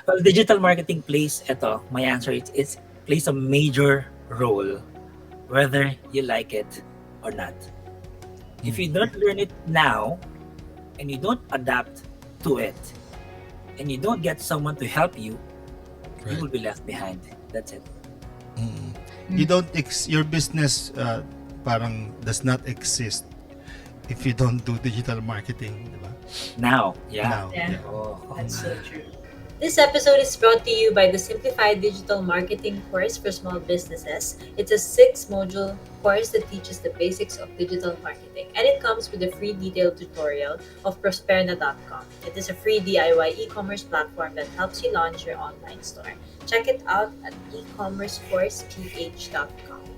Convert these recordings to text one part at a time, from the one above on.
Well, digital marketing plays, my answer is it plays a major role whether you like it or not. If you don't learn it now and you don't adapt to it and you don't get someone to help you, you Right. will be left behind. That's it. You don't your business parang does not exist if you don't do digital marketing, di ba? Now, yeah. Now, Yeah. yeah. Oh, That's so true. This episode is brought to you by the Simplified Digital Marketing course for small businesses. It's a 6-module course that teaches the basics of digital marketing, and it comes with a free detailed tutorial of Prosperna.com. It is a free DIY e-commerce platform that helps you launch your online store. Check it out at ecommercecourseph.com.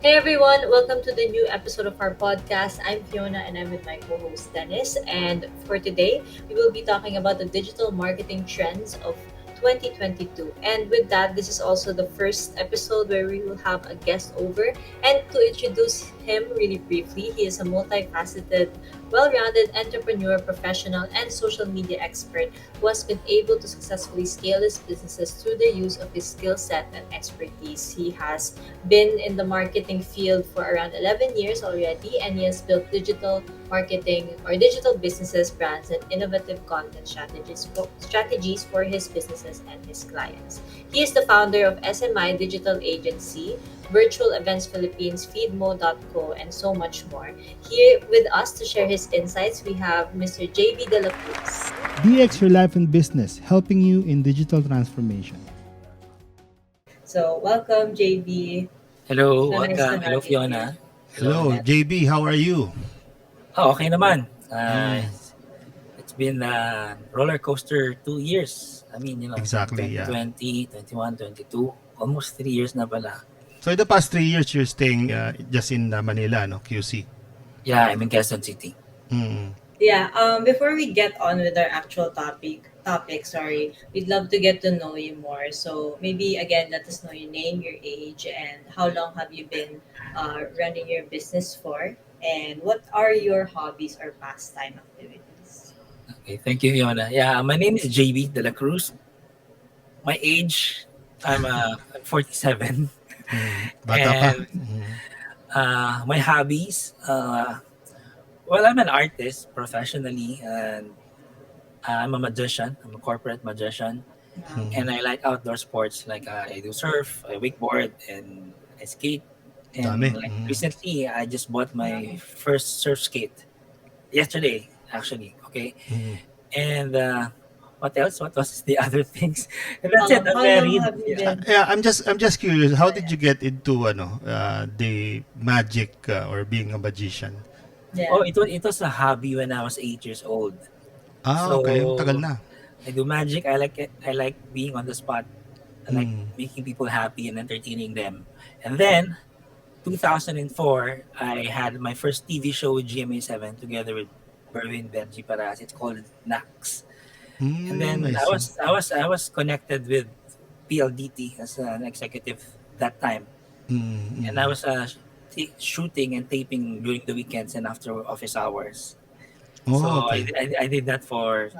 Hey everyone, welcome to the new episode of our podcast. I'm Fiona and I'm with my co host Dennis. And for today, we will be talking about the digital marketing trends of 2022. And with that, this is also the first episode where we will have a guest over. And to introduce him really briefly, he is a multifaceted, well rounded entrepreneur, professional, and social media expert who has been able to successfully scale his businesses through the use of his skill set and expertise. He has been in the marketing field for around 11 years already, and he has built digital marketing or digital businesses, brands, and innovative content strategies for his businesses and his clients. He is the founder of SMI Digital Agency, Virtual Events Philippines, Feedmo.co, and so much more. Here with us to share his insights, we have Mr. JB Dela Cruz. DX your life and business, helping you in digital transformation. So, welcome, JB. hello, So nice to welcome. Hello, have you here. Fiona. Hello, Annette. JB, how are you? Oh, okay naman. It's been a roller coaster 2 years. I mean, Exactly, yeah. 2020, 21, 22, almost 3 years na pala. So in the past 3 years, you're staying just in Manila, no? QC. Yeah, I'm in Quezon City. Yeah, before we get on with our actual topic, we'd love to get to know you more. So maybe again, let us know your name, your age, and how long have you been running your business for, and what are your hobbies or pastime activities? Okay, thank you, Fiona. Yeah, my name is JB Dela Cruz. My age, I'm 47. Bata pa. And my hobbies, well, I'm an artist professionally, and I'm a magician. I'm a corporate magician, and I like outdoor sports. Like I do surf, I wakeboard, and I skate. Dami. And like recently, I just bought my first surf skate yesterday, actually. Okay, and what else? What was the other things? And that's it. I'm How long married. have you Yeah. been? Yeah, I'm just curious. How did you get into the magic or being a magician? Yeah. Oh, it was a hobby when I was 8 years old. Ah, So okay. Tagal na. I do magic. I like it. I like being on the spot. I like making people happy and entertaining them. And then 2004, I had my first TV show with GMA7 together with Berwin Benji Paras. It's called Nax. And then I I see. was I was I was connected with PLDT as an executive that time, and I was shooting and taping during the weekends and after office hours. So Oh, okay. I did that for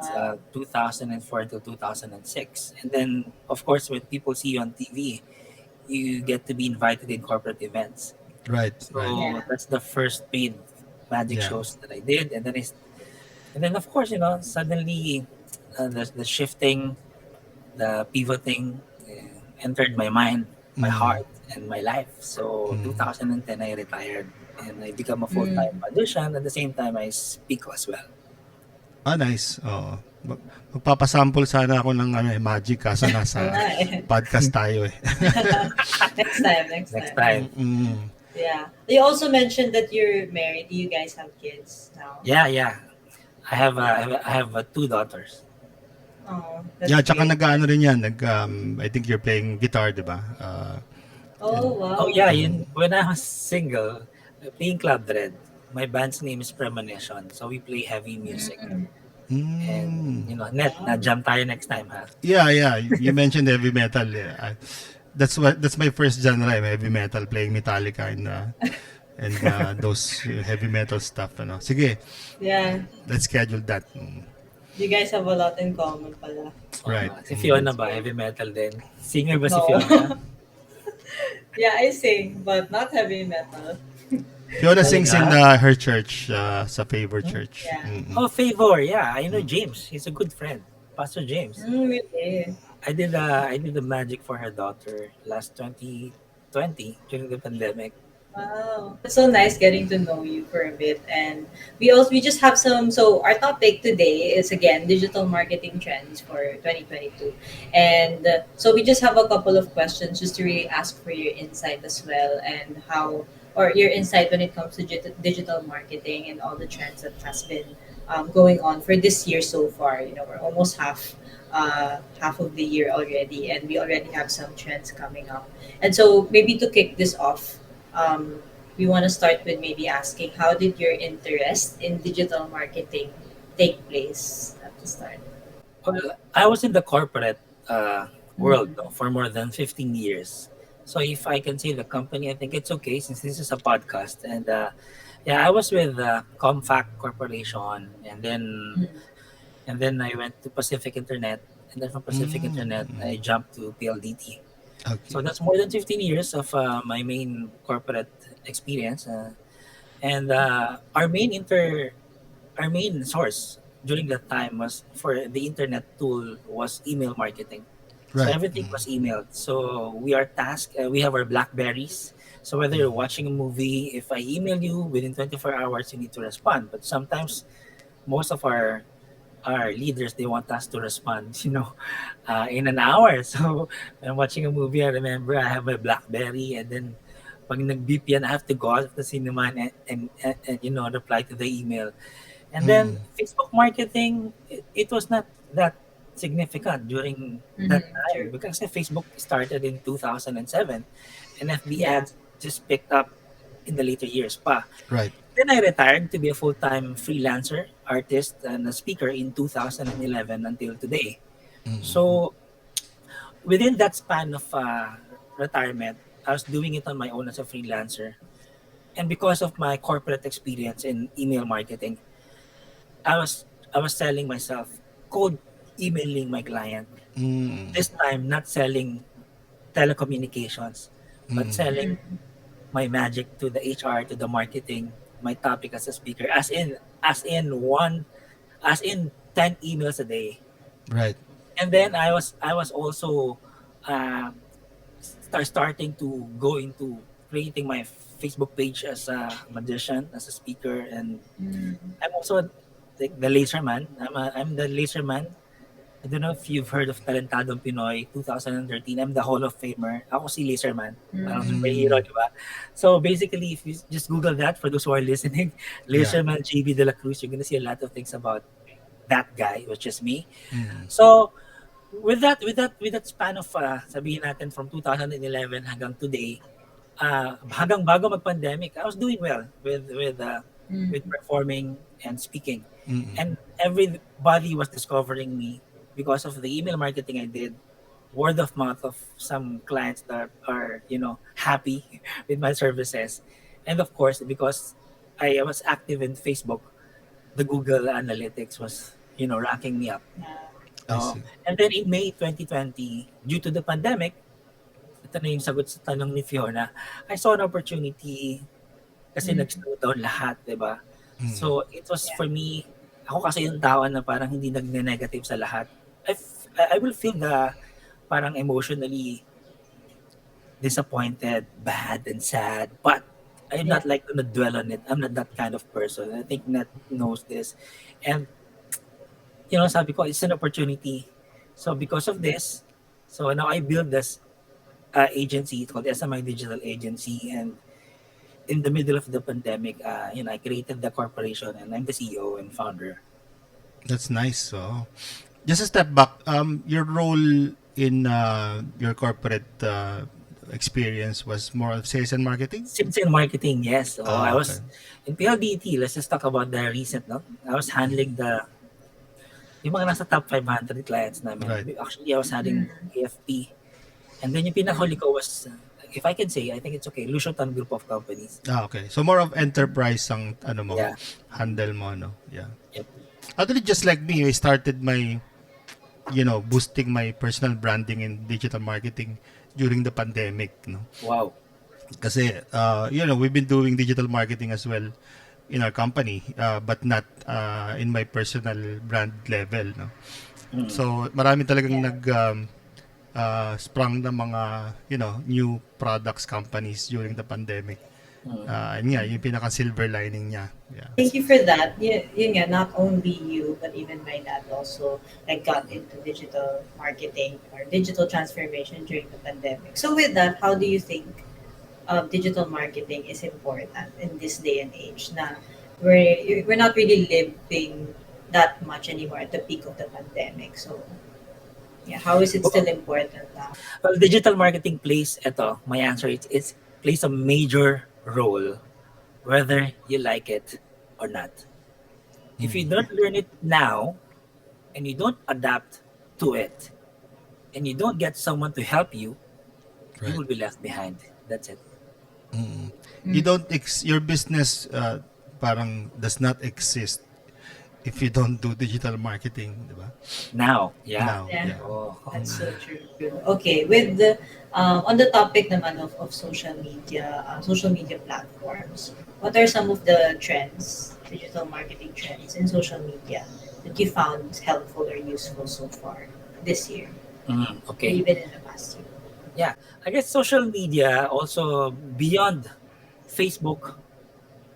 2004 until 2006. And then, of course, when people see you on TV, you get to be invited in corporate events. Right, So right. Yeah. that's the first paid magic Yeah. shows that I did. And then of course, suddenly the shifting, the pivoting entered my mind, my heart, and my life. So 2010, I retired and I become a full-time magician. At the same time, I speak as well. Ah, nice. Oo. Magpapasample sana ako ng magic kaso nasa podcast tayo eh. Next time. Next time. Yeah. You also mentioned that you're married. Do you guys have kids now? Yeah. I have 2 daughters. Oh, that's Yeah, tsaka great. nag-ano rin yan. I think you're playing guitar, di ba? Oh, wow. Oh yeah, when I was single, playing Club Dread. My band's name is Premonition. So we play heavy music. And net na jam tayo next time, ha? Yeah. You mentioned heavy metal. Yeah. That's my first genre, heavy metal, playing Metallica and those heavy metal stuff. Sige, Yeah. let's schedule that. You guys have a lot in common pala. Oo Right. nga. Si Mm. Fiona That's ba, great. heavy metal din? Singer ba si Fiona? No. Yeah, I sing, but not heavy metal. Fiona sings in Talaga? her church, sa Favor Hmm? Church. Yeah. Mm-mm. Oh, Favor. Yeah, I know James. He's a good friend. Pastor James. Really? I did the magic for her daughter last 2020 during the pandemic. Wow. It's so nice getting to know you for a bit. And we just have some, so our topic today is again digital marketing trends for 2022. And so we just have a couple of questions just to really ask for your insight as well, and how, or your insight when it comes to digital marketing and all the trends that has been going on for this year so far. You know, we're almost half of the year already, and we already have some trends coming up. And so maybe to kick this off, um, we want to start with maybe asking, how did your interest in digital marketing take place at the start? Well, I was in the corporate world, Mm. no, for more than 15 years. So if I can say the company, I think it's okay since this is a podcast. And yeah, I was with Comfact Corporation, Mm. and then I went to Pacific Internet, and then from Pacific Internet Mm-mm. I jumped to PLDT. So Okay. that's more than 15 years of my main corporate experience. And our main source during that time was for the internet tool was email marketing. So Right. everything was emailed. So we are tasked. We have our Blackberries. So whether you're watching a movie, if I email you within 24 hours, you need to respond. But sometimes most of our leaders they want us to respond, in an hour. So when I'm watching a movie, I remember I have my BlackBerry, and then pag nag-beep yan, I have to go out of the cinema and reply to the email. And then Mm-mm. Facebook marketing, it was not that significant during that Mm-hmm. time True. because Facebook started in 2007 and FB Yeah. ads just picked up in the later years pa. Right. Then I retired to be a full-time freelancer, artist, and a speaker in 2011 until today. So within that span of retirement, I was doing it on my own as a freelancer. And because of my corporate experience in email marketing, I was I was selling myself, cold emailing my client. Mm-mm. This time, not selling telecommunications, but selling my magic to the HR, to the marketing, my topic as a speaker, as in 10 emails a day. Right. And then I was also uh, starting to go into creating my Facebook page as a magician, as a speaker, and Mm. I'm also the laser man. I'm the laser man. I don't know if you've heard of Talentadong Pinoy 2013. I'm the Hall of Famer. Ako si Laser Man. Parang Mm. superhero, di ba? So basically, if you just Google that for those who are listening, Yeah. Laser Man JB Dela Cruz, you're gonna see a lot of things about that guy, which is me. Mm. So with that span of sabihin natin from 2011 hanggang today, hanggang bago mag-pandemic, I was doing well with Mm. performing and speaking. Mm-mm. And everybody was discovering me because of the email marketing I did, word of mouth of some clients that are, happy with my services. And of course, because I was active in Facebook, the Google Analytics was, ranking me up. Yeah. I So, see. and then in May 2020, due to the pandemic, ito na yung sagot sa tanong ni Fiona, I saw an opportunity kasi Mm. nag-slow down lahat, 'di ba? Mm. So, it was Yeah. for me, ako kasi yung tao na parang hindi nagne-negative sa lahat. I will feel the parang emotionally disappointed, bad, and sad, but I'm Yeah. not like gonna dwell on it. I'm not that kind of person. I think Nat knows this. And, sabi ko, it's an opportunity. So, because of this, so now I build this agency. It's called SMI Digital Agency. And in the middle of the pandemic, I created the corporation and I'm the CEO and founder. That's nice. So, just a step back. Your role in your corporate experience was more of sales and marketing. Sales and marketing, yes. So I Ah, okay. was in PLDT. Let's just talk about the recent, no? I was handling yung mga nasa top 500 clients namin. Right. Actually, I was handling Mm. AFP. And then yung pinakahuli ko was, if I can say, I think it's okay, Lushotan Group of Companies. Ah, okay. So more of enterprise ang ano mo, Yeah. handle mo, no? Yeah. Yep. Actually, just like me, I started my, boosting my personal branding in digital marketing during the pandemic, no? Wow. Kasi, we've been doing digital marketing as well in our company, but not in my personal brand level, no? Mm, So, marami talagang Yeah. sprung ng mga, new products companies during the pandemic. mm. Yun nga, yung pinaka silver lining niya. Yeah. Thank you for that. Yun nga, not only you, but even my dad also like got into digital marketing or digital transformation during the pandemic. So with that, how do you think digital marketing is important in this day and age? Na we're not really living that much anymore at the peak of the pandemic. So yeah, how is it still important now? Well, digital marketing plays, my answer is it plays a major role whether you like it or not. If you don't learn it now and you don't adapt to it and you don't get someone to help you, you Right. will be left behind. That's it. You don't your business parang does not exist if you don't do digital marketing, di ba? Now, yeah. Now, Yeah, yeah. Oh, that's so true. Okay, with the on the topic naman of social media platforms, what are some of the trends, digital marketing trends in social media that you found helpful or useful so far this year, or okay. even in the past year? Yeah. I guess social media also beyond Facebook,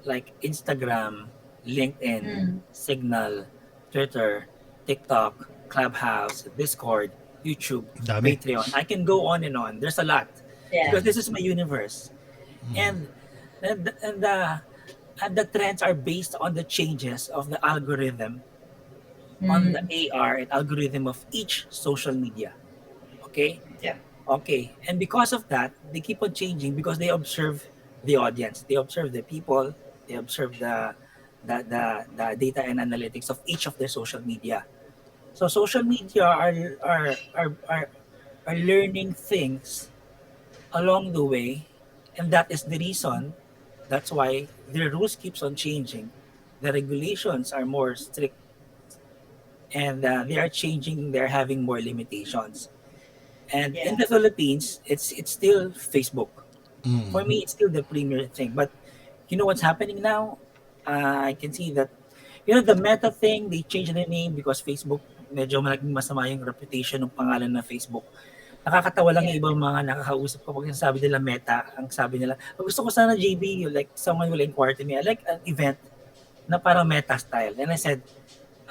like Instagram, LinkedIn, Mm, Signal, Twitter, TikTok, Clubhouse, Discord, YouTube, Dami. Patreon. I can go on and on. There's a lot yeah. because this is my universe, and and the trends are based on the changes of the algorithm on the Mm, AR and algorithm of each social media. Okay, yeah. okay, and because of that, they keep on changing because they observe the audience, they observe the people, they observe the data and analytics of each of their social media. So social media are learning things along the way, and that is the reason. That's why their rules keeps on changing. The regulations are more strict, and they are changing. They're having more limitations. And in Yeah. the Philippines, it's still Facebook. For me, it's still the premier thing. But you know what's happening now? I can see that the Meta thing, they changed the name because Facebook medyo naging masama yung reputation ng pangalan ng Facebook. Nakakatawa lang Yeah. yung ibang mga nakakausap ko pag sabi nila Meta, ang sabi nila, gusto ko sana JB, like someone will inquire to me, I like an event na parang Meta style. And I said,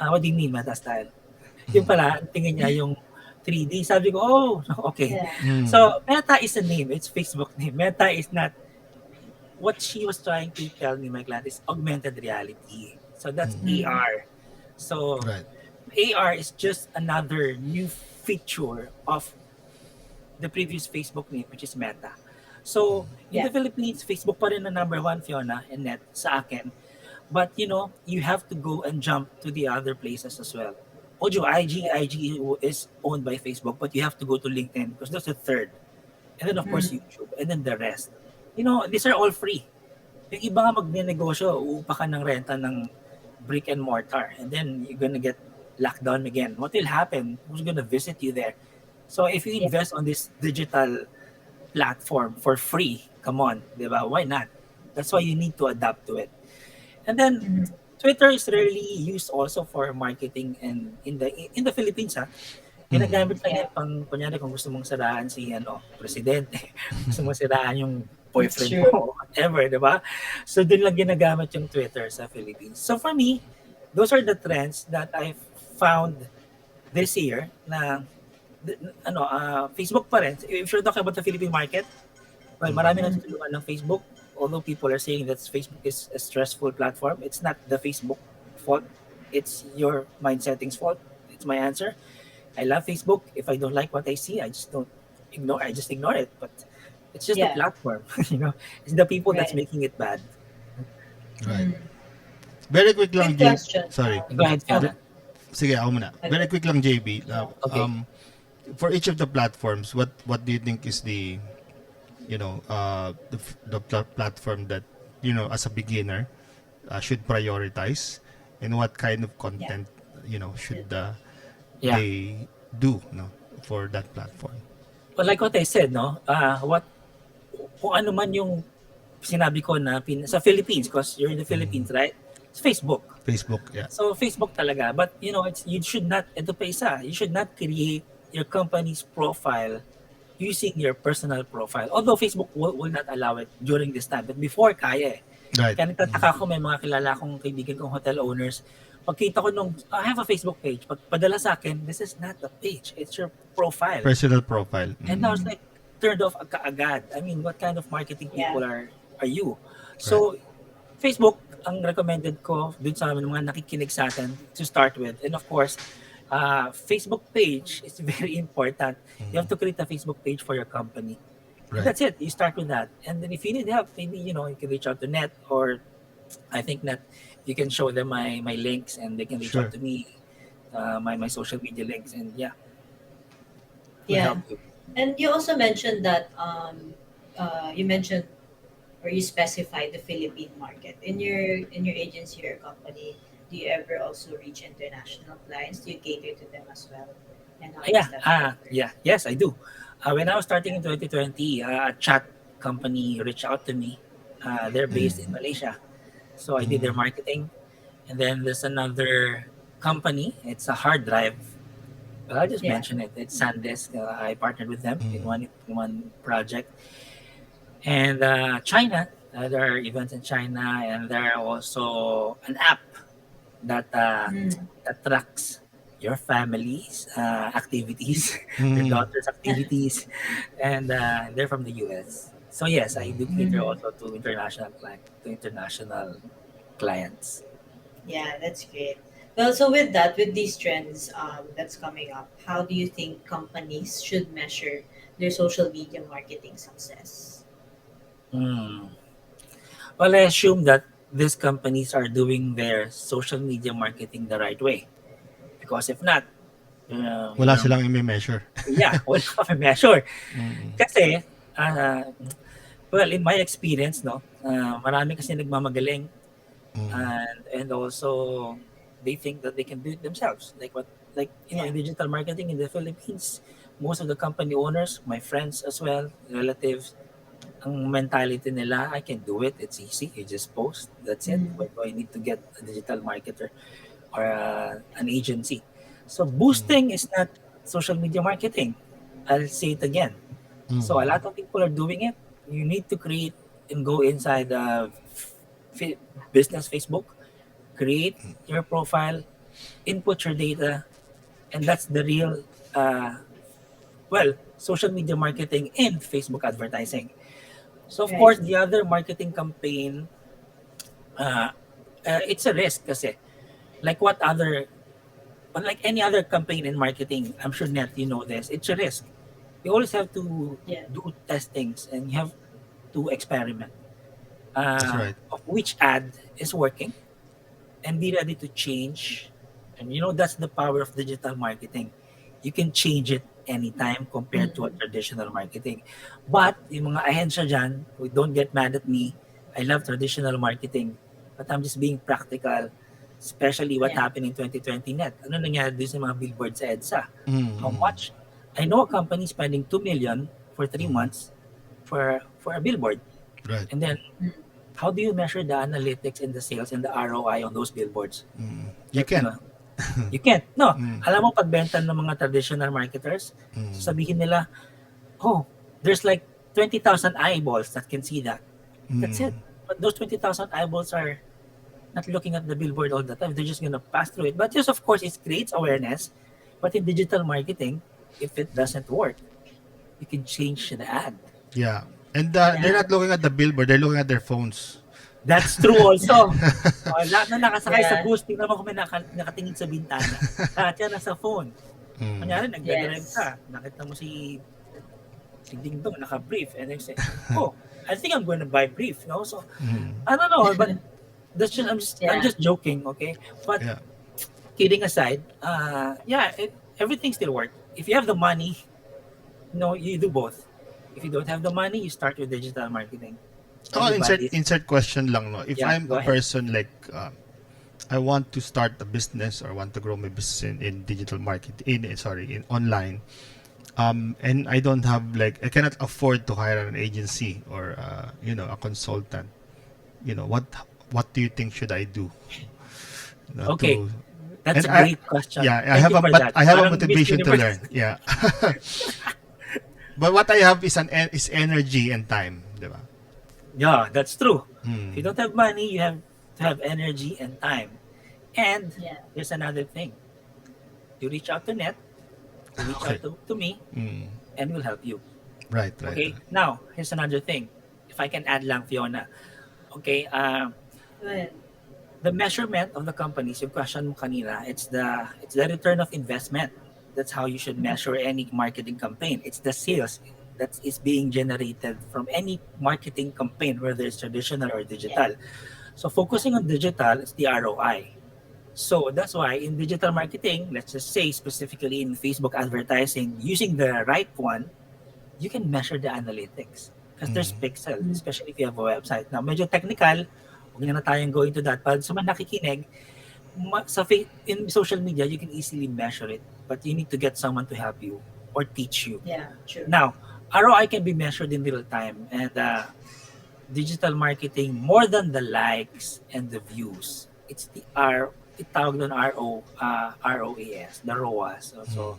what do you mean Meta style? Yung pala, ang tingin niya yung 3D. Sabi ko, oh, okay. Yeah. So, Meta is a name. It's Facebook name. Meta is not, what she was trying to tell me, my client, is augmented reality. So, that's Mm, AR. So, Right. AR is just another new feature of the previous Facebook name, which is Meta. So, in yeah. the Philippines, Facebook pa rin na number one, Fiona, and net sa akin. But, you have to go and jump to the other places as well. Ojo, IG is owned by Facebook, but you have to go to LinkedIn because that's the third. And then, of course, Mm, YouTube. And then the rest. These are all free. Yung iba nga magnenegosyo, uupa ka ng renta ng brick and mortar. And then you're gonna get locked down again. What will happen? Who's gonna visit you there? So if you yeah. invest on this digital platform for free, come on, di ba? Why not? That's why you need to adapt to it. And then Mhm. Twitter is rarely used also for marketing and in the Philippines ha. Ginagamit lang Yeah. yan pang kunyari kung gusto mong siraan si presidente, gusto mong siraan yung That's boyfriend true. mo, whatever, di ba? So doon lang ginagamit yung Twitter sa Philippines. So for me, those are the trends that I found this year na Facebook pa rin. If you're talking about the Philippine market, well, marami Mm, natutulungan ng Facebook. Although people are saying that Facebook is a stressful platform, it's not the Facebook fault. It's your mind setting's fault. It's my answer. I love Facebook. If I don't like what I see, I just don't ignore. I just ignore it. But it's just a yeah. platform. It's the people that's Right. making it bad. Right. Mm. Very quick lang, Quick J. question. Sorry. Go ahead, Oh, Fiona. Sige, ako muna. Very okay. quick lang, JB. Okay. For each of the platforms, what do you think is the platform that, as a beginner, should prioritize? and what kind of Yeah. content should Yeah. they do for that platform. Well, like what I said, no, kung ano man yung sinabi ko na sa Philippines, because you're in the Philippines, right? It's Facebook. Facebook, yeah. So Facebook talaga, but you should not, ito pa isa, you should not create your company's profile using your personal profile. Although Facebook will not allow it during this time, but before kaya eh. Right. Kaya nagtataka ko, may mga kilala kong kaibigan kong hotel owners, pagkita ko nung, I have a Facebook page, pag padala sa akin, this is not a page, it's your profile. Personal profile. And I was like, turned off kaagad. I mean, what kind of marketing people Yeah. are you? So, Facebook, ang recommended ko dun sa mga nakikinig sa atin to start with. And of course, Facebook page is very important. You have to create a Facebook page for your company. And Right. that's it. You start with that. And then if you need help, maybe, you can reach out to Net, or I think Net, you can show them my links and they can reach Sure. out to me, my social media links. And yeah, will Yeah. help you. And you also mentioned that you mentioned or you specified the Philippine market in your agency or company. Do you ever also reach international clients? Do you cater to them as well? And how Yeah, does that work? yes, I do. When I was starting in 2020, a chat company reached out to me. They're based in Malaysia, so I did their marketing. And then there's another company. It's a hard drive. Well, I'll just Yeah. mention it. It's SanDisk. I partnered with them in one project. And China, there are events in China, and there are also an app that Mm. that tracks your family's activities, your daughter's activities, and they're from the US. So yes, I do cater Mm. also to international clients. Yeah, that's great. Well, so with that, with these trends that's coming up, how do you think companies should measure their social media marketing success? Hmm. Well, I assume that these companies are doing their social media marketing the right way, because if not, Wala silang i-measure. yeah, wala kami measure. Kasi, ah, well, in my experience, no, marami kasi nagmamagaling, and also they think that they can do it themselves. In Yeah. digital marketing in the Philippines, most of the company owners, my friends as well, relatives, ang mentality nila, I can do it. It's easy. You just post. That's it. Mm. Why do I need to get a digital marketer or an agency? So boosting is not social media marketing. I'll say it again. So a lot of people are doing it. You need to create and go inside f- business Facebook, create your profile, input your data, and that's the real, social media marketing and Facebook advertising. So of Right. course, the other marketing campaign, uh, it's a risk kasi like like any other campaign in marketing, I'm sure Net, you know this, it's a risk. You always have to Yeah. do testings and you have to experiment That's right. of which ad is working and be ready to change. And that's the power of digital marketing. You can change it anytime compared to a Mm. traditional marketing. But yung mga ahensya dyan, who don't get mad at me, I love traditional marketing, but I'm just being practical, especially what Yeah. happened in 2020 net. Ano nangyari doon sa mga billboards sa EDSA? How Mm. much? I know a company spending 2 million for 3 months for a billboard. Right. And then, Mm. how do you measure the analytics and the sales and the ROI on those billboards? You Like, can. you can't. No. Alam mo, pagbenta ng mga traditional marketers, sabihin nila, oh, there's like 20,000 eyeballs that can see that. That's it. But those 20,000 eyeballs are not looking at the billboard all the time. They're just gonna pass through it. But yes, of course, it creates awareness. But in digital marketing, if it doesn't work, you can change the ad. Yeah. And Yeah. they're not looking at the billboard, they're looking at their phones. That's true also. Lahat na nakasakay sa Yeah. bus, tingnan mo kung may nakatingin sa bintana. Lahat yan nasa phone. Kunyari, nagdadrive Yes. ka, nakita mo si Ding Dong, naka-brief, and then say, oh, I think I'm going to buy brief, So, I don't know, but I'm Yeah. just joking, okay? But Yeah. kidding aside, everything still works. If you have the money, you do both. If you don't have the money, you start with digital marketing. Oh, Everybody's- insert question lang, no. If Yeah, I'm go a ahead. person like I want to start a business or want to grow my business in digital market in online. And I don't have like I cannot afford to hire an agency or a consultant. What do you think should I do? Okay, To that's and a great question. yeah, Thank you for but that. I have a Parang Miss motivation to Universe. learn. Yeah. But what I have is energy and time, 'di ba? Yeah, that's true. If you Mm. don't have money, you have to have energy and time. And Yeah. there's another thing. You reach out to Net, you reach Okay. out to me, Mm. and we'll help you. Right, right, Okay? right. Now, here's another thing. If I can add lang, Fiona. Okay, Go ahead. the measurement of the companies, yung question mo kanina, it's the return of investment. That's how you should measure any marketing campaign. It's the sales that is being generated from any marketing campaign, whether it's traditional or Yeah. digital. So focusing on digital is the ROI. So that's why in digital marketing, let's just say specifically in Facebook advertising, using the right one, you can measure the analytics because there's Mm. pixel, Mhm. especially if you have a website. Now, medyo technical, huwag na tayong go into that. But sa mga nakikinig, in social media, you can easily measure it, but you need to get someone to help you or teach you. Yeah, true. Now, ROI can be measured in real time, and digital marketing, more than the likes and the views, it's the itawag doon ROAS, the ROAS. So,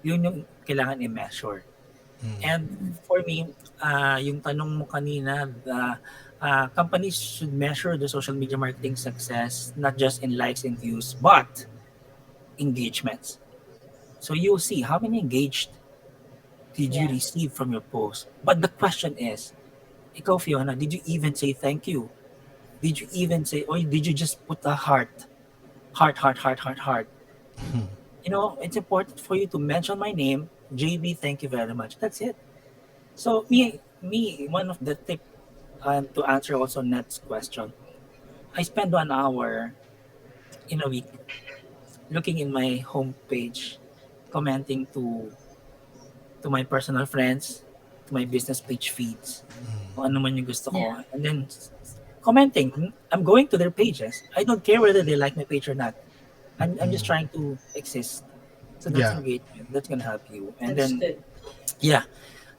yun yung kailangan i-measure. And for me, yung tanong mo kanina, the companies should measure the social media marketing success not just in likes and views, but engagements. So you'll see how many engaged did you Yeah. receive from your post. But the question is, ikaw Fiona, did you even say thank you? Did you even say, or did you just put a heart, heart, heart, heart, heart, heart? It's important for you to mention my name, JB. Thank you very much. That's it. So one of the tip to answer also Net's question, I spend 1 hour in a week looking in my homepage, commenting to my personal friends, to my business page feeds, kung ano man yung gusto Yeah. ko, and then commenting. I'm going to their pages. I don't care whether they like my page or not. I'm just trying to exist. So that's Yeah. engagement. That's gonna help you. And That's then good. yeah,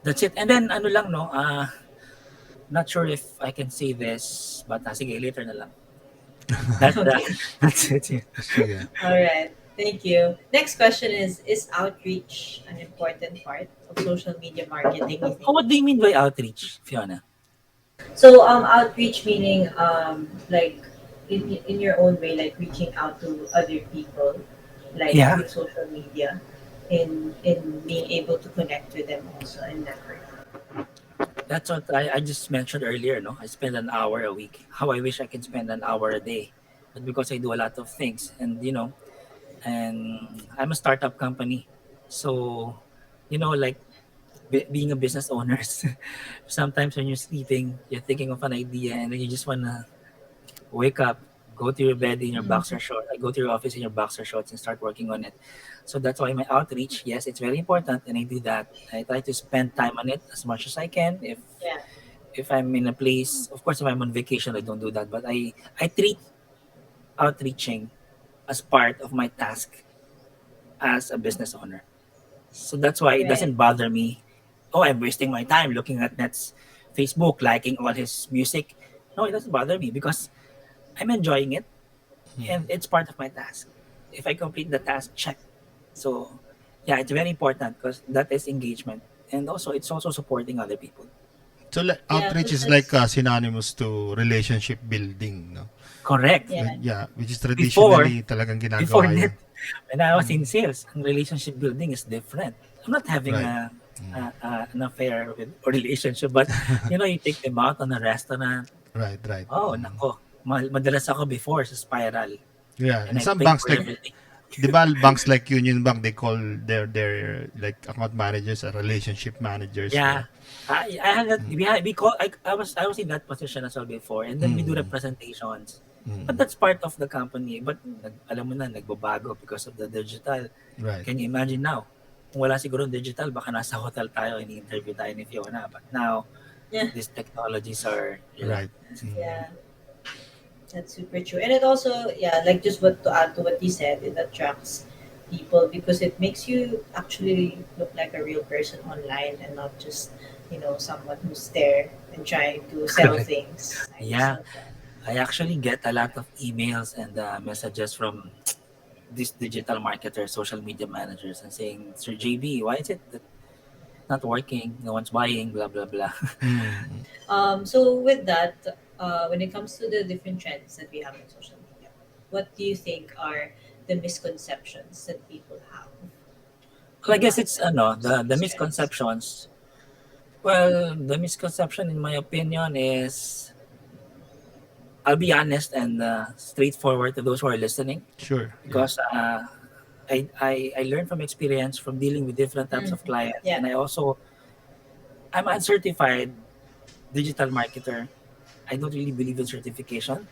that's it. And then ano lang no, not sure if I can say this, but sige, later na lang. That Okay. that's it. Yeah. Sige. All right. Thank you. Next question is outreach an important part of social media marketing, you think? Oh, what do you mean by outreach, Fiona? So outreach meaning like in your own way, like reaching out to other people, like Yeah, through social media, in being able to connect with them also and network. that's what I just mentioned earlier. No, I spend an hour a week. How I wish I can spend an hour a day, but because I do a lot of things, and I'm a startup company, so like being a business owner. Sometimes when you're sleeping, you're thinking of an idea, and then you just wanna wake up, go to your bed in your boxer short. I go to your office in your boxer shorts and start working on it. So that's why my outreach, yes, it's very important, and I do that. I try to spend time on it as much as I can. Yeah. If I'm in a place, of course, if I'm on vacation, I don't do that. But I treat outreaching as part of my task as a business owner. So that's why it Right. doesn't bother me. Oh, I'm wasting my time looking at Net's Facebook, liking all his music. No, it doesn't bother me because I'm enjoying it and it's part of my task. If I complete the task, check. So, yeah, it's very important because that is engagement. And also, it's also supporting other people. So Yeah, outreach because is like that's synonymous to relationship building, no? Correct. yeah. Yeah, which is Before, traditionally talagang before ginagawa net, yun. when I was in sales, ang relationship building is different. I'm not having Right. an affair with or relationship, but you take them out on a restaurant. Right, right. Oh, nako. Madalas ako before sa spiral Yeah, and and I some pay banks for like, everything. 'di ba, banks like Union Bank, they call their like account managers or relationship managers, 'di ba? Yeah. I had that we call I was in that position as well before, and then we do representations. But that's part of the company. But alam mo na nagbabago because of the digital. Right. Can you imagine now? Kung wala siguro digital, baka nasa hotel tayo, ini-interview tayo ni Fiona. But now, Yeah. these technologies are, Right. Yeah. That's super true. And it also, yeah, like just what to add to what you said, it attracts people because it makes you actually look like a real person online and not just, someone who's there and trying to sell Correct. things. I just Yeah, love that. I actually get a lot of emails and messages from these digital marketers, social media managers, and saying, "Sir JB, why is it that not working? No one's buying, blah blah blah." Mm. So with that, when it comes to the different trends that we have in social media, what do you think are the misconceptions that people have Well, I in guess life it's when it comes to the these trends? misconceptions. Well, the misconception, in my opinion, is I'll be honest and straightforward to those who are listening, Sure. Yeah. because I learned from experience from dealing with different types Mm, of clients, yeah, and I'm uncertified digital marketer. I don't really believe in certification,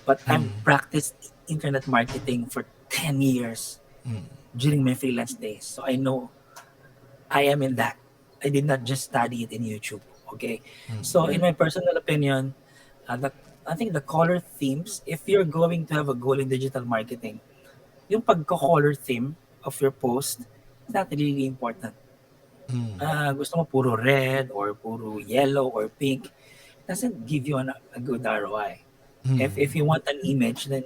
but I've Mm. practiced internet marketing for 10 years Mm. during my freelance days, so I know I am in that. I did not just study it in YouTube. Okay, Mm. so in mm, my personal opinion, the I think the color themes, if you're going to have a goal in digital marketing, yung pagko-color theme of your post is not really important. Mm. Gusto mo puro red or puro yellow or pink, doesn't give you a good ROI. Mm. If you want an image, then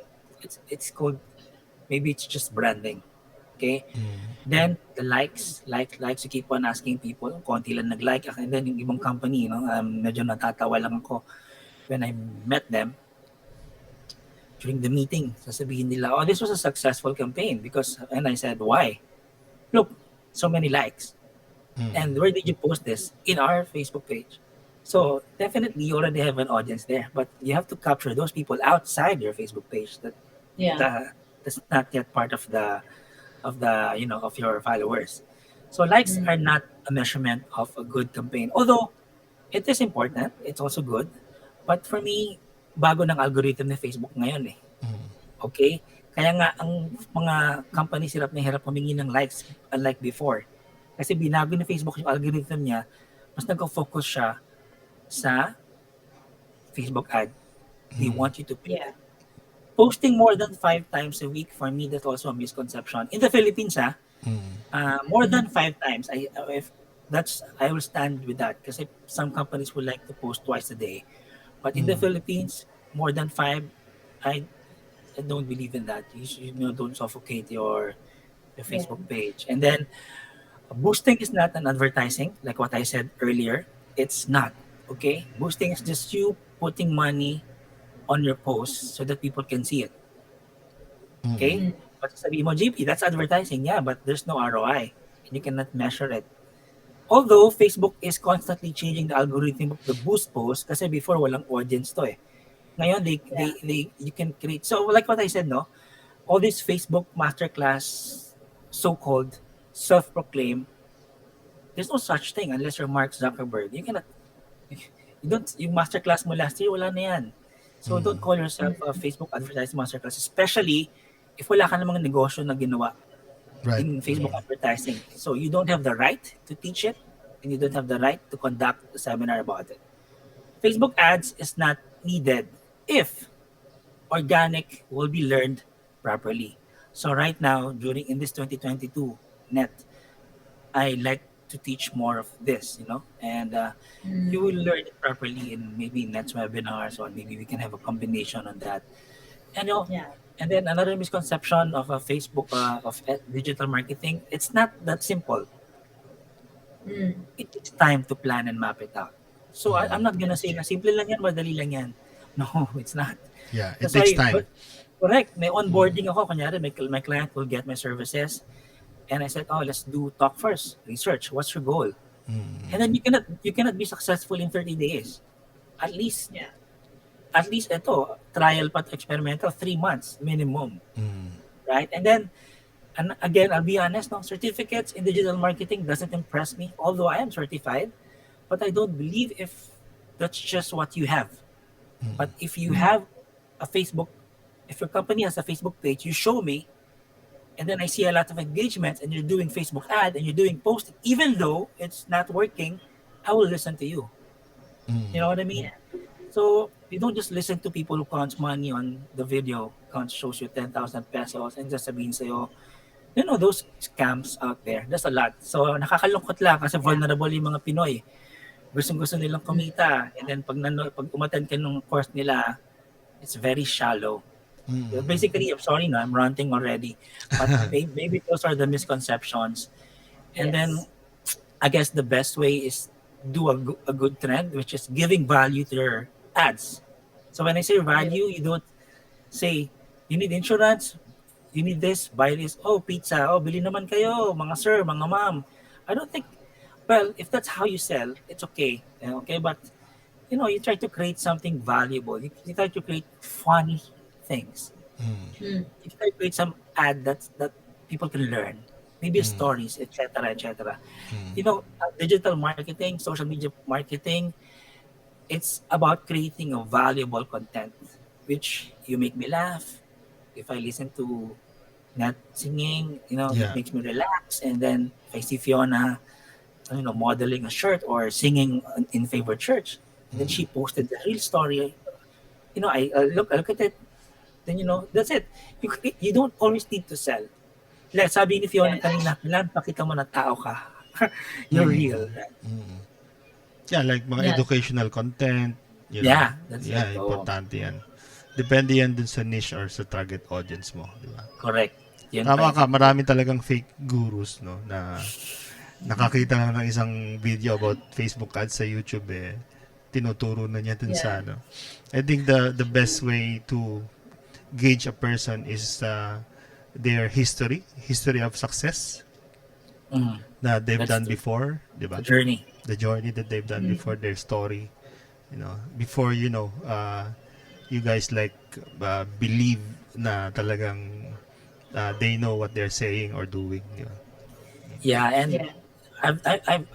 it's called, maybe it's just branding. Okay? Mm. Then the likes, you keep on asking people, konti lang nag-like, and then yung ibang company, medyo natatawa lang ako when I met them during the meeting. Sasabihin nila, oh, this was a successful campaign because, and I said, why? Look, so many likes. Mm. And where did you post this? In our Facebook page. So definitely you already have an audience there, but you have to capture those people outside your Facebook page yeah, that that's not yet part of the of your followers. So likes mm, are not a measurement of a good campaign. Although it is important, it's also good. But for me, bago ng algorithm ng Facebook ngayon eh. Okay? Kaya nga ang mga companies hirap humingi ng likes unlike before. Kasi binago ni Facebook yung algorithm niya, mas nagko-focus siya sa Facebook ad. They Mm. want you to pay yeah, them. Posting more than 5 times a week, for me, that's also a misconception. In the Philippines, Mm. more mm, than 5 times, if that's I will stand with that, kasi some companies would like to post twice a day. But in the Mm. Philippines, more than five, I, I don't believe in that. Don't suffocate your yeah, Facebook page. And then boosting is not an advertising, like what I said earlier. It's not. Okay? Boosting is just you putting money on your post so that people can see it. Mm. Okay? mm, But sabi mo, GP, that's advertising. Yeah, but there's no ROI. And you cannot measure it. Although Facebook is constantly changing the algorithm of the boost post, kasi before walang audience to eh. Ngayon yeah, you can create. So like what I said, no, all this Facebook masterclass, so-called self-proclaim, there's no such thing unless you're Mark Zuckerberg. You cannot, you don't, yung masterclass mo last year, wala na yan. So Mm. don't call yourself a mm, Facebook advertising masterclass, especially if wala ka namang negosyo na ginawa Right. in Facebook Mm. advertising. So you don't have the right to teach it, and you don't have the right to conduct a seminar about it. Facebook ads is not needed if organic will be learned properly. So right now, during in this 2022 net, I like to teach more of this, and mm, you will learn it properly in maybe next webinars, or maybe we can have a combination on that. And yeah, and then another misconception of a Facebook digital marketing, it's not that simple. mm, It takes time to plan and map it out. So I'm not gonna that's say true. na simple lang yan, madali lang yan. No, it's not. Yeah. It That's takes why, time. correct, may Mm. onboarding ako. Kunyari, my client will get my services. And I said, oh, let's do talk first. Research. What's your goal? And then you cannot be successful in 30 days. At least, Yeah, ito, trial pa to experimental, 3 months minimum. Mm. Right? And again, I'll be honest, no, certificates in digital marketing doesn't impress me, although I am certified, but I don't believe if that's just what you have. But if you mm, have a Facebook, if your company has a Facebook page, you show me, and then I see a lot of engagements, and you're doing Facebook ad and you're doing posting, even though it's not working, I will listen to you. You Mm. know what I mean? yeah, So you don't just listen to people who counts money on the video, counts shows you 10,000 pesos and just sabihin sa'yo, those scams out there, there's a lot. So nakakalungkot lang kasi Yeah. vulnerable yung mga Pinoy. Gustong-gusto nilang Mm. kumita and then pag umattend ka nung course nila, it's very shallow. Basically, I'm sorry, no, I'm ranting already, but maybe those are the misconceptions. And then Yes. I guess the best way is do a good trend, which is giving value to your ads. So when I say Yes. value, you don't say you need insurance, you need this, buy this. Oh, pizza. Oh, bili naman kayo, mga sir, mga ma'am. I don't think. Well, if that's how you sell, it's okay. Okay, but you try to create something valuable. You try to create funny things. Mm. You try to create some ad that people can learn. Maybe stories, etc., etc. Digital marketing, social media marketing, it's about creating a valuable content, which you make me laugh. If I listen to Nat singing, it Yeah. makes me relax. And then if I see Fiona, modeling a shirt or singing in favorite church, and then she posted the real story. I look at it. Then that's it. You don't always need to sell. Like sabi ni Fiona Yes. kanina, kailangan pakita mo na tao ka. You're real. Right? Yeah, like mga Yeah. educational content, Yeah, that's it. yeah, Oh, importante yan. Depende yan dun sa niche or sa target audience mo, di ba? correct. Yun pa Tama yun. ka, marami talagang fake gurus, no, na nakakita lang ng isang video about Facebook ads sa YouTube, tinuturo na niya dun Yeah. sa, I think the best way to gauge a person is their history of success Mm, that they've that's done before, di the ba? journey. The journey that they've done Mm. before, their story, before you guys like believe na talagang they know what they're saying or doing, di ba? Yeah, and Yeah.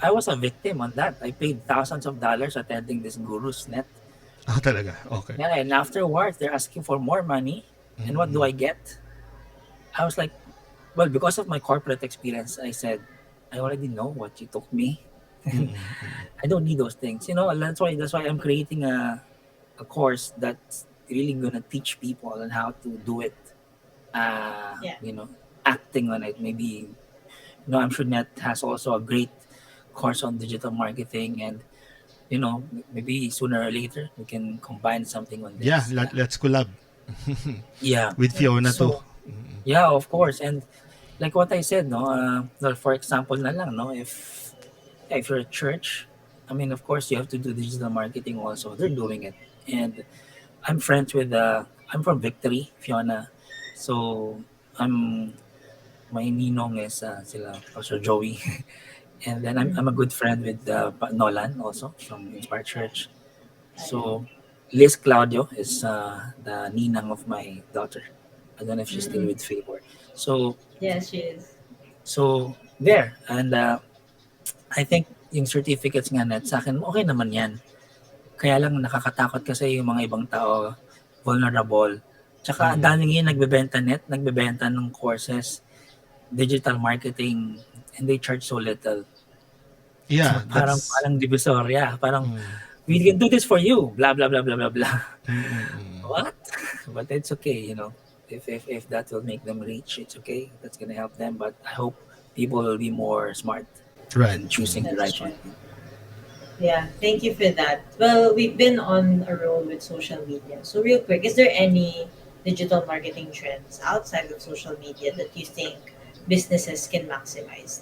I was a victim on that. I paid thousands of dollars attending this guru's net. Ah, talaga, okay. Yeah, and afterwards they're asking for more money. And what do I get? I was like, well, because of my corporate experience, I said, I already know what you told me. I don't need those things. That's why I'm creating a course that's really gonna teach people on how to do it. Uh, Yeah. you know, acting on it. Maybe I'm sure Net has also a great course on digital marketing, and maybe sooner or later we can combine something on Yeah, this. let's collab Yeah. with Fiona too. So yeah, of course, and like what I said, no. Well, for example, na lang, no. If you're a church, I mean, of course, you have to do digital marketing also. They're doing it, and I'm friends with. I'm from Victory, Fiona, so I'm my ninong is sila Pastor Joey, and then I'm a good friend with Nolan also from Inspired Church. So Liz Claudio is the ninang of my daughter. I don't know if she's still Mm. with Favor. So Yes, she is. there, and I think yung certificates nga net sa akin okay naman yan. Kaya lang nakakatakot kasi yung mga ibang tao vulnerable. Tsaka ang dami ngayon nagbebenta ng courses, digital marketing, and they charge so little. Yeah, Parang that's parang divisoria, parang we can do this for you, blah blah blah blah blah blah. What? But it's okay, If that will make them rich, it's okay. That's gonna help them. But I hope people will be more smart right. in choosing the That's right true. one. Yeah, thank you for that. Well, we've been on a roll with social media. So, real quick, is there any digital marketing trends outside of social media that you think businesses can maximize?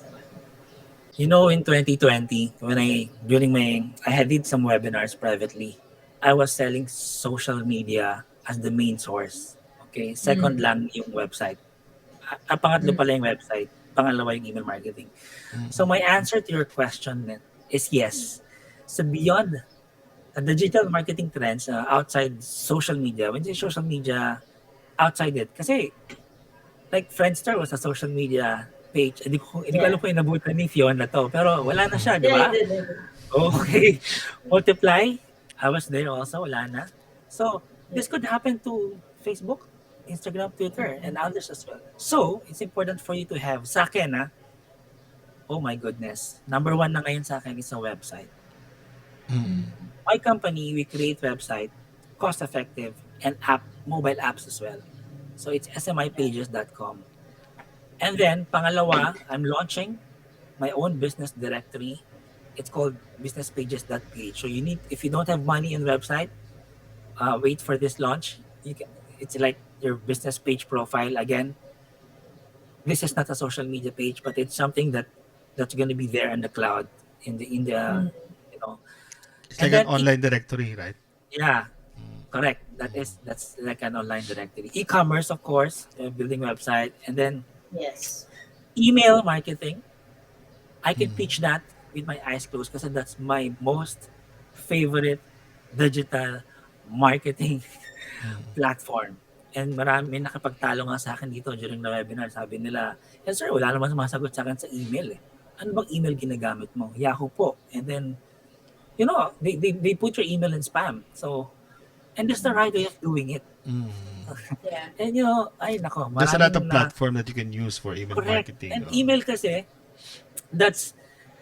In 2020, I had did some webinars privately. I was selling social media as the main source. Okay, second Mm. lang yung website. Pangatlo Mm. pala yung website. Pangalawa yung email marketing. So my answer to your question is yes. So beyond digital marketing trends outside social media, when you say social media, outside it, kasi like Friendster was a social media page. Hindi ko alam Yeah. kung inabutan ni Fiona to, pero wala na siya, di Yeah, I ba? did. I did. Okay. Multiply, I was there also, wala na. So, Yeah. this could happen to Facebook, Instagram, Twitter, and others as well. So, it's important for you to have, sa akin oh my goodness, number one na ngayon sa akin is a website. Mm. my company, we create website, cost effective, and mobile apps as well. So it's smipages.com. And then, pangalawa, I'm launching my own business directory. It's called businesspages.ph. So you need, if you don't have money in website, wait for this launch. It's like your business page profile. Again, this is not a social media page, but it's something that's going to be there in the cloud, in the, Mm. you know. It's And like an then, online directory, right? yeah, correct. That's like an online directory. E-commerce, of course, building website, and then Yes. email marketing. I can Mm. pitch that with my eyes closed because that's my most favorite digital marketing platform. And marami may nakapagtalo nga sa akin dito during the webinar. Sabi nila, "Yes sir, wala naman sumasagot sa akin sa email eh. Ano bang email ginagamit mo?" Yahoo po. And then, they put your email in spam. So, and that's the right way of doing it. Yeah. And ay nako, There's a lot maraming of na platform that you can use for email correct. marketing. And email kasi, that's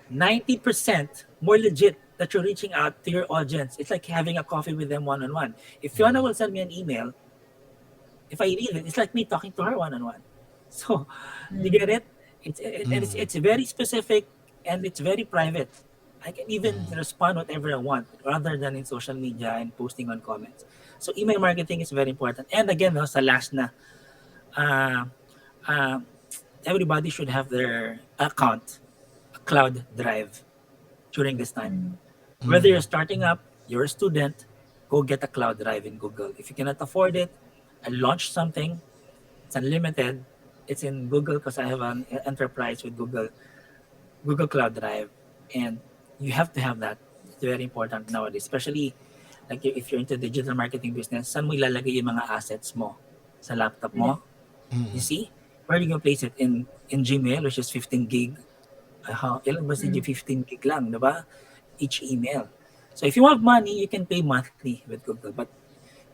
90% more legit that you're reaching out to your audience. It's like having a coffee with them one-on-one. If Fiona will send me an email, if I read it, it's like me talking to her one-on-one. So, you get Mm. it? It's very specific and it's very private. I can even respond whatever I want rather than in social media and posting on comments. So, email marketing is very important. And again, no, sa last na, uh, uh, everybody should have their account, a cloud drive during this time. Mm. Whether you're starting up, you're a student, go get a cloud drive in Google. If you cannot afford it, I launch something. It's unlimited. It's in Google because I have an enterprise with Google Cloud Drive, and you have to have that. It's very important nowadays, especially like if you're into digital marketing business. Saan mo ilalagay yung mga assets mo? Sa laptop Yeah. mo? You see? Where are you gonna place it? In Gmail, which is 15 gig. Ilan ba si Mm. 15 gig lang, di ba? Each email. So if you want money, you can pay monthly with Google. But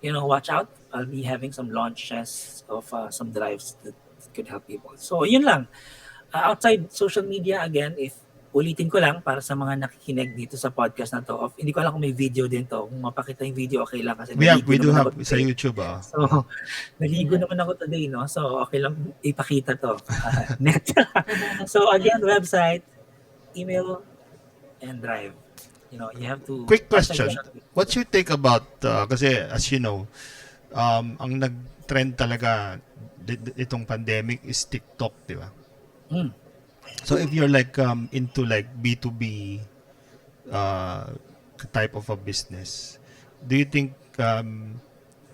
watch out. I'll be having some launches of some drives that could help people. So yun lang. Outside social media, again, if ulitin ko lang para sa mga nakikinig dito sa podcast na to, hindi ko alam kung may video din to. Kung mapakita yung video, okay lang kasi naligo We do naman ako have sa today. YouTube. So, naligo naman ako today, no? So, okay lang ipakita to. Net. So, again, website, email, and drive. You have to, Quick outside question. social media. What's your take about, kasi as you know, ang nag-trend talaga itong pandemic is TikTok, di ba? Mm. So if you're like into like B2B type of a business, do you think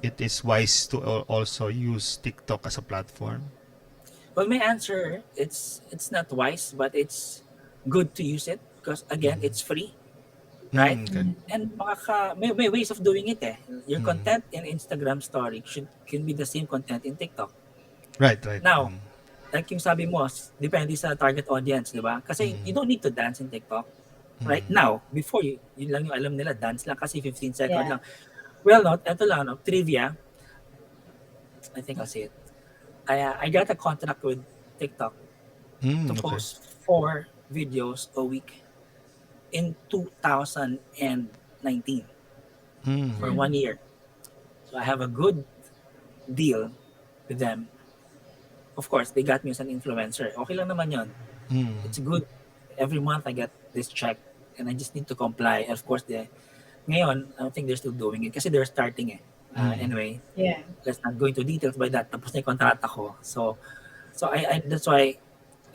it is wise to also use TikTok as a platform? Well, my answer, it's not wise, but it's good to use it because again, it's free, right? Okay. And may ways of doing it eh. Your content in Instagram story can be the same content in TikTok. Right, right. Now, like yung sabi mo, depende sa target audience, di ba? Kasi you don't need to dance in TikTok. Right now, before yun lang yung alam nila, dance lang kasi 15 second Yeah. lang. Well, eto lang, trivia. I think I'll say it. I got a contract with TikTok to Okay. post 4 videos a week in 2019 for 1 year. So I have a good deal with them. Of course, they got me as an influencer. Okay lang naman yun. It's good. Every month I get this check and I just need to comply. And of course, ngayon, I don't think they're still doing it kasi they're starting eh. Anyway, Yeah. let's not go into details by that. Tapos na yung kontrata ko. So I that's why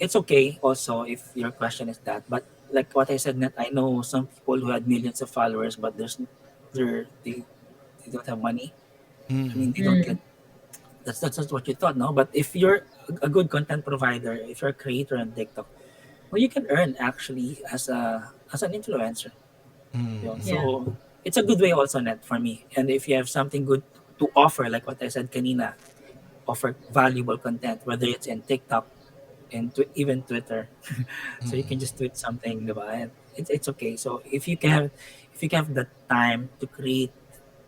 it's okay also if your question is that. But like what I said, Net, I know some people who had millions of followers, but they don't have money. I mean, they don't Mm. get. That's not what you thought, no? But if you're a good content provider, if you're a creator on TikTok, well, you can earn actually as an influencer. Yeah. So it's a good way also, Net, for me. And if you have something good to offer, like what I said kanina, offer valuable content, whether it's in TikTok and even Twitter. So you can just tweet something, diba? And it's okay. So if you have the time to create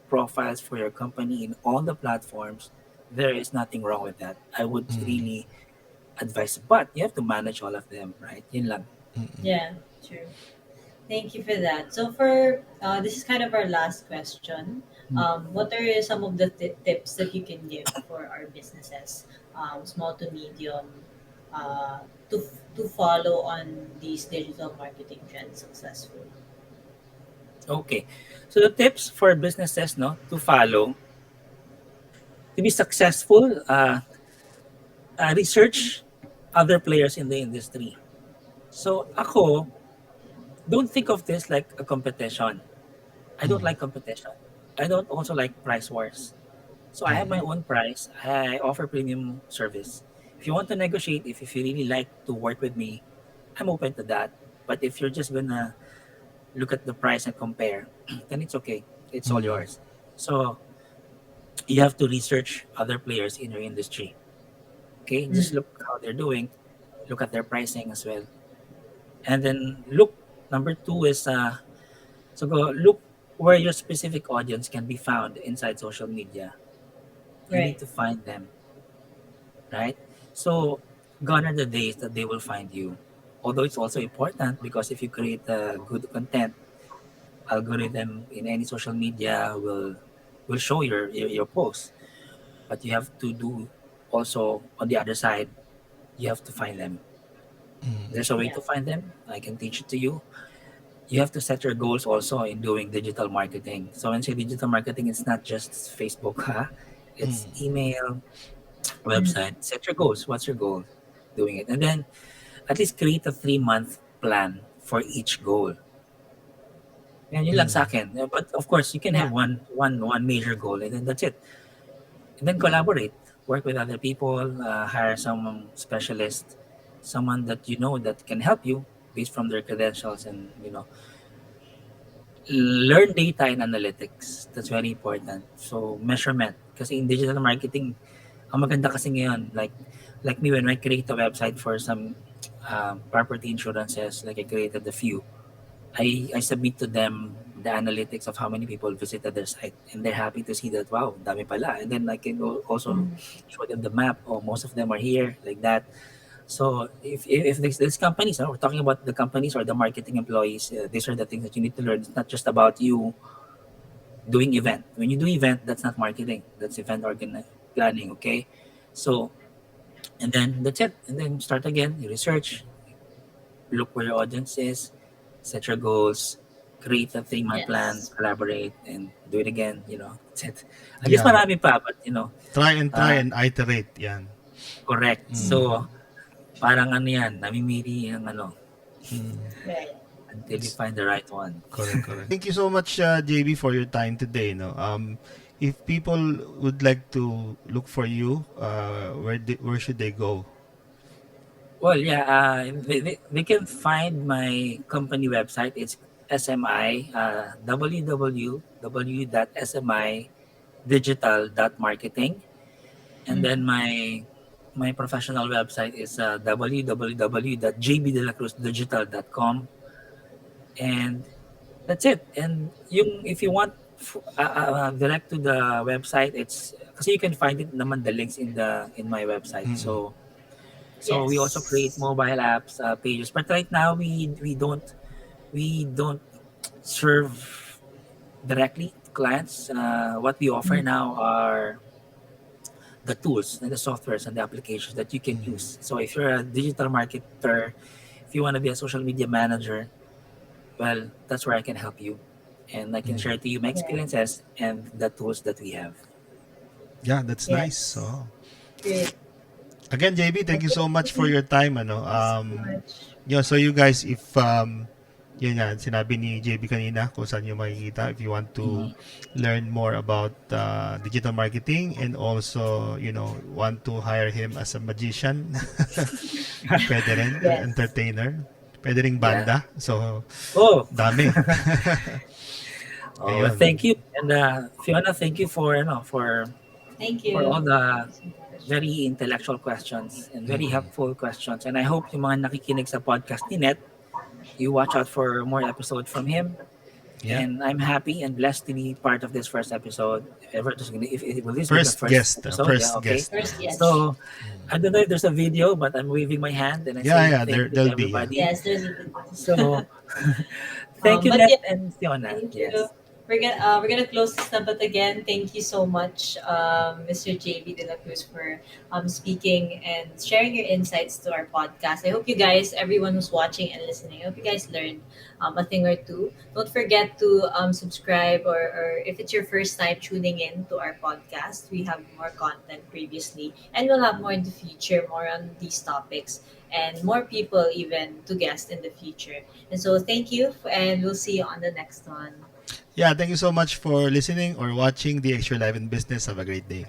profiles for your company in all the platforms, there is nothing wrong with that. I would really advise, but you have to manage all of them, right? Yun lang. Yeah. True. Thank you for that. So for this is kind of our last question. What are some of the tips that you can give for our businesses, small to medium, to follow on these digital marketing trends successfully? Okay. So the tips for businesses, no, to follow to be successful, research other players in the industry. So ako, don't think of this like a competition. I don't like competition. I don't also like price wars. So I have my own price. I offer premium service. If you want to negotiate, if you really like to work with me, I'm open to that. But if you're just gonna look at the price and compare, then it's okay. It's all yours. So you have to research other players in your industry. Okay, just Mm. look how they're doing, look at their pricing as well, and then look. Number two is so go look where your specific audience can be found inside social media. You need Right. to find them, right? So gone are the days that they will find you. Although it's also important because if you create good content, algorithm in any social media will show your posts. But you have to do also on the other side, you have to find them. There's a way Yeah. to find them. I can teach it to you. You have to set your goals also in doing digital marketing. So when I say digital marketing, it's not just Facebook, huh? It's email, Mm. website. Set your goals. What's your goal? Doing it. And then at least create a 3-month plan for each goal. And yun lang sa akin. But of course, you can have Yeah. one major goal and then that's it. And then collaborate. Work with other people, hire some specialist, someone that you know that can help you based from their credentials and learn data and analytics. That's very important. So measurement. Kasi in digital marketing, ang maganda kasi ngayon, like me when I create a website for some property insurances, like I created a few, I submit to them the analytics of how many people visited their site and they're happy to see that wow dami pala and then I can also Mm. show them the map oh most of them are here like that. So if these companies, we're talking about the companies or the marketing employees, these are the things that you need to learn. It's not just about you doing event. When you do event, that's not marketing. That's event planning. Okay, so and then that's it. And then start again. You research, look where your audience is, set your goals, create a 3-month plan, Yes. collaborate, and do it again. That's it. I guess Yeah. marami pa, but Try uh, and iterate yan. correct. So parang ano yan, namimili ng Right. until you find the right one. Correct, correct. Thank you so much, JB, for your time today. No, if people would like to look for you, where should they go? Well, yeah, they can find my company website. It's SMI, www.smidigital.marketing. And then Mm. my professional website is www.jbdelacruzdigital.com. And that's it. And if you want direct to the website, it's because you can find it naman the links in my website. So we also create Yes. mobile apps, pages. But right now we don't serve directly to clients. What we offer Mm. now are the tools and the softwares and the applications that you can use. So if you're a digital marketer, if you want to be a social media manager, well, that's where I can help you, and I can share to you my Yeah. experiences and the tools that we have. Yeah, that's nice. Yes. So Great. again, JB, thank you so much for Okay. your time. Thank you so much. Yeah, so you guys, if yun nga, sinabi ni JB kanina kung saan nyo makikita if you want to Mhm. learn more about digital marketing and also, want to hire him as a magician. Pwede rin, Yes. entertainer. Pwede ring Yeah. banda. So, Oh, dami. oh, well, Ayun. thank you, and Fiona, thank you for Thank for you. all Thank the you so much. very intellectual questions and very helpful questions. And I hope yung mga nakikinig sa podcast ni Net, you watch out for more episode from him. Yeah. And I'm happy and blessed to be part of this first episode. If ever there's gonna, if will this be the First first guest. episode? Yeah, First okay. guest. First, yes. So I don't know if there's a video, but I'm waving my hand and I Yeah, say yeah. thank you to There'll be. Yeah. everybody. Yes, there's a video. So thank you, But Net yeah, and Fiona. thank you. Yes. We're gonna close this up, but again, thank you so much, Mr. JB Dela Cruz, for speaking and sharing your insights to our podcast. I hope you guys, everyone who's watching and listening, I hope you guys learned a thing or two. Don't forget to subscribe, or if it's your first time tuning in to our podcast, we have more content previously, and we'll have more in the future, more on these topics, and more people even to guest in the future. And so thank you, and we'll see you on the next one. Yeah. Thank you so much for listening or watching the Extra Live in Business. Have a great day.